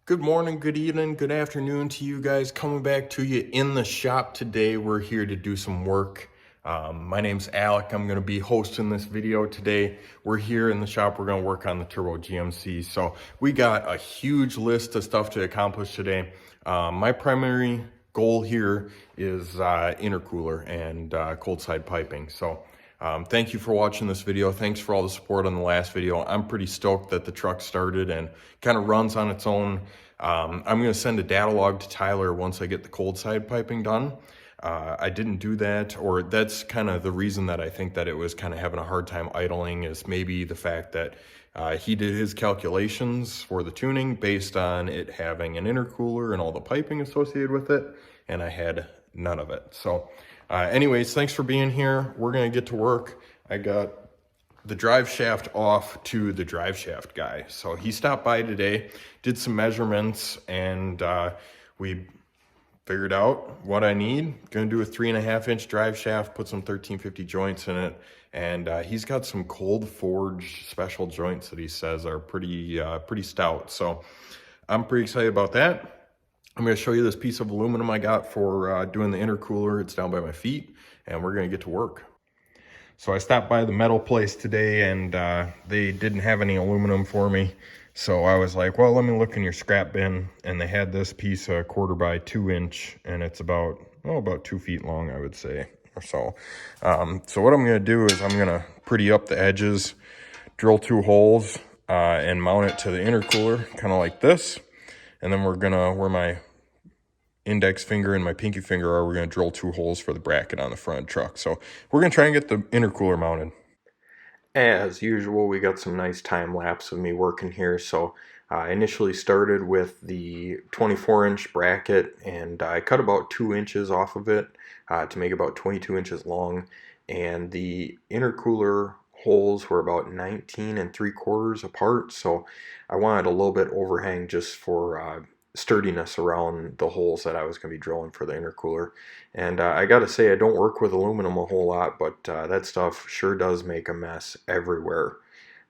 Good morning, good evening, good afternoon to you guys. Coming back to you in the shop today. We're here to do some work. My name's Alec. I'm going to be hosting this video today. We're here in the shop. We're going to work on the turbo GMC. So we got a huge list of stuff to accomplish today. My primary goal here is intercooler and cold side piping. So thank you for watching this video. Thanks for all the support on the last video. I'm pretty stoked that the truck started and kind of runs on its own. I'm going to send a data log to Tyler once I get the cold side piping done. I didn't do that, or that's kind of the reason that I think that it was kind of having a hard time idling, is maybe the fact that he did his calculations for the tuning based on it having an intercooler and all the piping associated with it, and I had none of it. So anyways, thanks for being here. We're going to get to work. I got the drive shaft off to the drive shaft guy. So he stopped by today, did some measurements, and we figured out what I need. Gonna do a 3.5-inch drive shaft, put some 1350 joints in it, and he's got some cold forge special joints that he says are pretty stout. So I'm pretty excited about that. I'm going to show you this piece of aluminum I got for doing the intercooler. It's down by my feet, and we're going to get to work. So I stopped by the metal place today, and they didn't have any aluminum for me. So I was like, well, let me look in your scrap bin. And they had this piece, 1/4 by 2-inch, and it's about 2 feet long, I would say, or so. So what I'm going to do is I'm going to pretty up the edges, drill 2 holes, and mount it to the intercooler, kind of like this. And then we're gonna, where my index finger and my pinky finger are, we're gonna drill 2 holes for the bracket on the front truck. So we're gonna try and get the intercooler mounted. As usual, we got some nice time lapse of me working here. So I initially started with the 24-inch bracket, and I cut about 2 inches off of it to make about 22 inches long. And the intercooler holes were about 19 3/4 apart, so I wanted a little bit overhang just for sturdiness around the holes that I was going to be drilling for the intercooler. And I gotta say, I don't work with aluminum a whole lot, but that stuff sure does make a mess everywhere.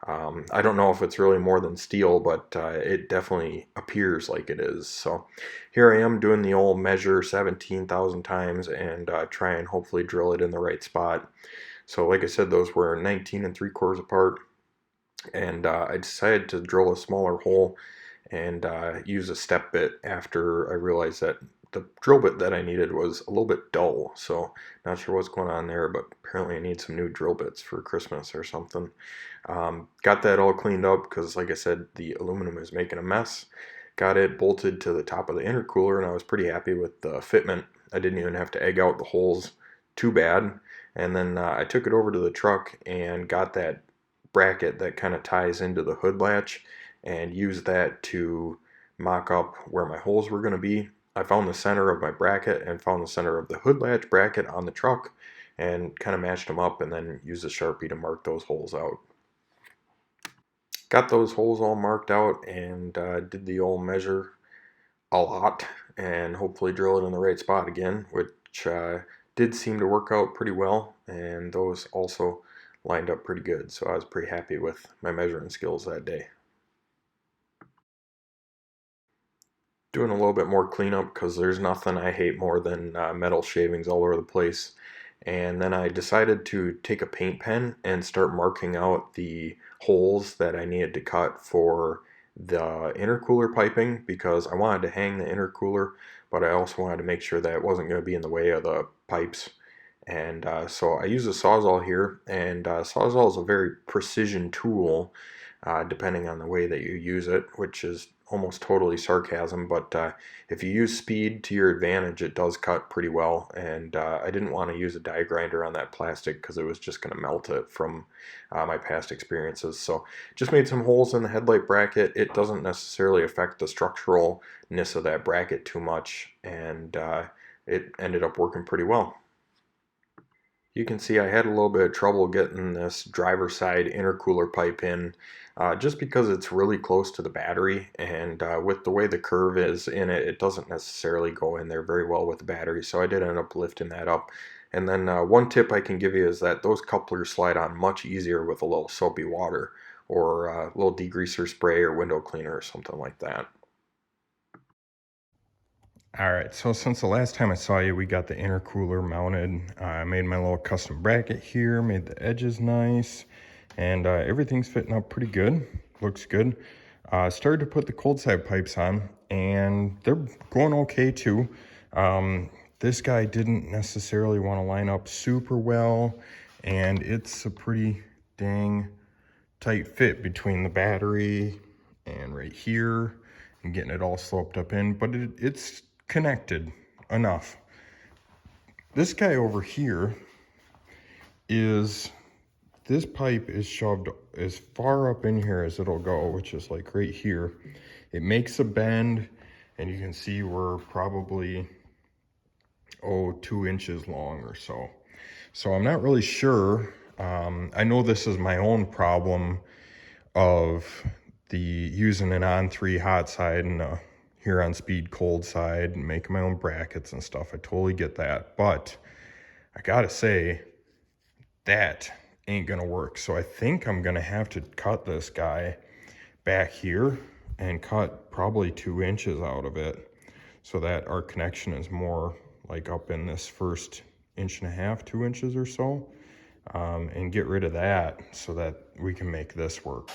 I don't know if it's really more than steel, but it definitely appears like it is. So here I am doing the old measure 17,000 times and try and hopefully drill it in the right spot. So like I said, those were 19 3/4 apart, and I decided to drill a smaller hole and use a step bit after I realized that the drill bit that I needed was a little bit dull. So not sure what's going on there, but apparently I need some new drill bits for Christmas or something. Got that all cleaned up because, like I said, the aluminum is making a mess. Got it bolted to the top of the intercooler, and I was pretty happy with the fitment. I didn't even have to egg out the holes too bad. And then I took it over to the truck and got that bracket that kind of ties into the hood latch and used that to mock up where my holes were going to be. I found the center of my bracket and found the center of the hood latch bracket on the truck and kind of matched them up, and then used a Sharpie to mark those holes out. Got those holes all marked out and did the old measure a lot and hopefully drill it in the right spot again, which did seem to work out pretty well, and those also lined up pretty good. So I was pretty happy with my measuring skills that day. Doing a little bit more cleanup because there's nothing I hate more than metal shavings all over the place. And then I decided to take a paint pen and start marking out the holes that I needed to cut for the intercooler piping, because I wanted to hang the intercooler, but I also wanted to make sure that it wasn't going to be in the way of the pipes. And so I use a Sawzall here, and Sawzall is a very precision tool, depending on the way that you use it, which is almost totally sarcasm, but if you use speed to your advantage, it does cut pretty well. And I didn't want to use a die grinder on that plastic because it was just going to melt it from my past experiences. So just made some holes in the headlight bracket. It doesn't necessarily affect the structuralness of that bracket too much, and it ended up working pretty well. You can see I had a little bit of trouble getting this driver side intercooler pipe in, just because it's really close to the battery, and with the way the curve is in it, it doesn't necessarily go in there very well with the battery, so I did end up lifting that up. And then one tip I can give you is that those couplers slide on much easier with a little soapy water or a little degreaser spray or window cleaner or something like that. All right, so since the last time I saw you, we got the intercooler mounted. I made my little custom bracket here, made the edges nice, and everything's fitting up pretty good. Looks good. Started to put the cold side pipes on, and they're going okay too. This guy didn't necessarily want to line up super well, and it's a pretty dang tight fit between the battery and right here and getting it all sloped up in, but it's connected enough. This guy over here this pipe is shoved as far up in here as it'll go, which is like right here. It makes a bend, and you can see we're probably 2 inches long or so. So I'm not really sure. I know this is my own problem of using an on3 hot side and a Huron Speed cold side and making my own brackets and stuff. I totally get that, but I gotta say that ain't gonna work. So I think I'm gonna have to cut this guy back here and cut probably 2 inches out of it so that our connection is more like up in this first 1.5 to 2 inches or so, and get rid of that so that we can make this work.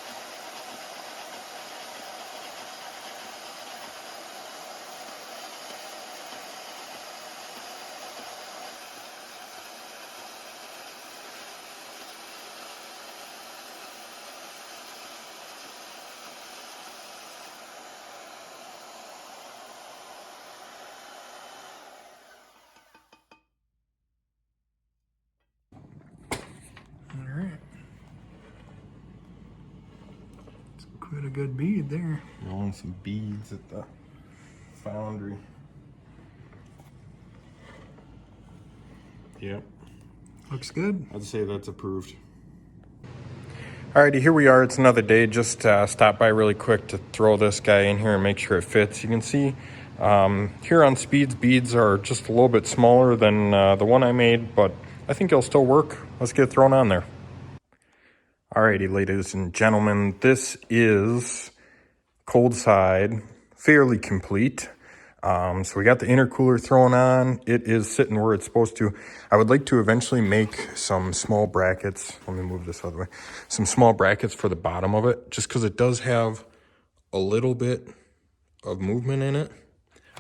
Quite a good bead there. Rolling some beads at the foundry. Yep. Looks good. I'd say that's approved. Alrighty, here we are. It's another day. Just stopped by really quick to throw this guy in here and make sure it fits. You can see here on Speed's beads are just a little bit smaller than the one I made, but I think it'll still work. Let's get it thrown on there. Alrighty, ladies and gentlemen, this is cold side, fairly complete. So we got the intercooler thrown on. It is sitting where it's supposed to. I would like to eventually make some small brackets. Let me move this other way. Some small brackets for the bottom of it, just because it does have a little bit of movement in it.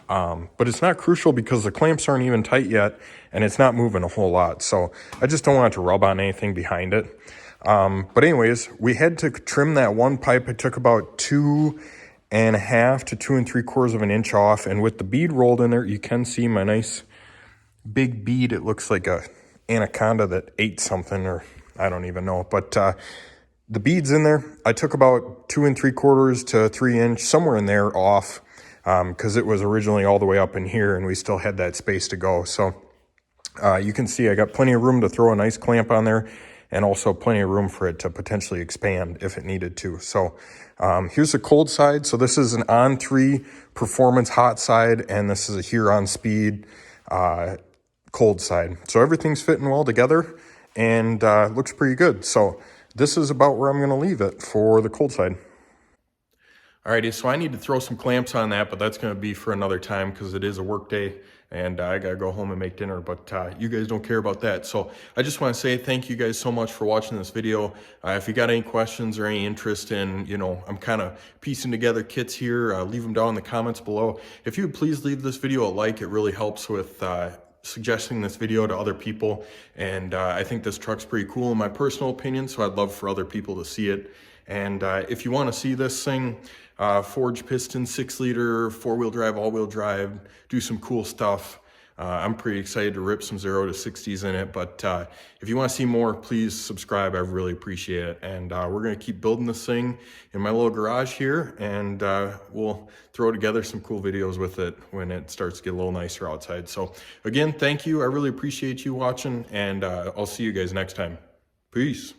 But it's not crucial because the clamps aren't even tight yet, and it's not moving a whole lot. So I just don't want it to rub on anything behind it. But anyways, we had to trim that one pipe. It took about 2.5 to 2 3/4 of an inch off. And with the bead rolled in there, you can see my nice big bead. It looks like a anaconda that ate something, or I don't even know. But the bead's in there. I took about 2 3/4 to 3 inch, somewhere in there off, because it was originally all the way up in here and we still had that space to go. So you can see I got plenty of room to throw a nice clamp on there, and also plenty of room for it to potentially expand if it needed to. So here's the cold side. So this is an on3 performance hot side, and this is a Huron Speed cold side. So everything's fitting well together, and looks pretty good. So this is about where I'm gonna leave it for the cold side. Alrighty, so I need to throw some clamps on that, but that's going to be for another time because it is a work day and I got to go home and make dinner, but you guys don't care about that. So I just want to say thank you guys so much for watching this video. If you got any questions or any interest in, I'm kind of piecing together kits here, leave them down in the comments below. If you would please leave this video a like, it really helps with suggesting this video to other people. And I think this truck's pretty cool in my personal opinion, so I'd love for other people to see it. And if you want to see this thing, forged piston, 6-liter, 4-wheel drive, all-wheel drive, do some cool stuff. I'm pretty excited to rip some 0 to 60s in it, but if you want to see more, please subscribe. I really appreciate it. And we're going to keep building this thing in my little garage here, and we'll throw together some cool videos with it when it starts to get a little nicer outside. So again, thank you. I really appreciate you watching, and I'll see you guys next time. Peace.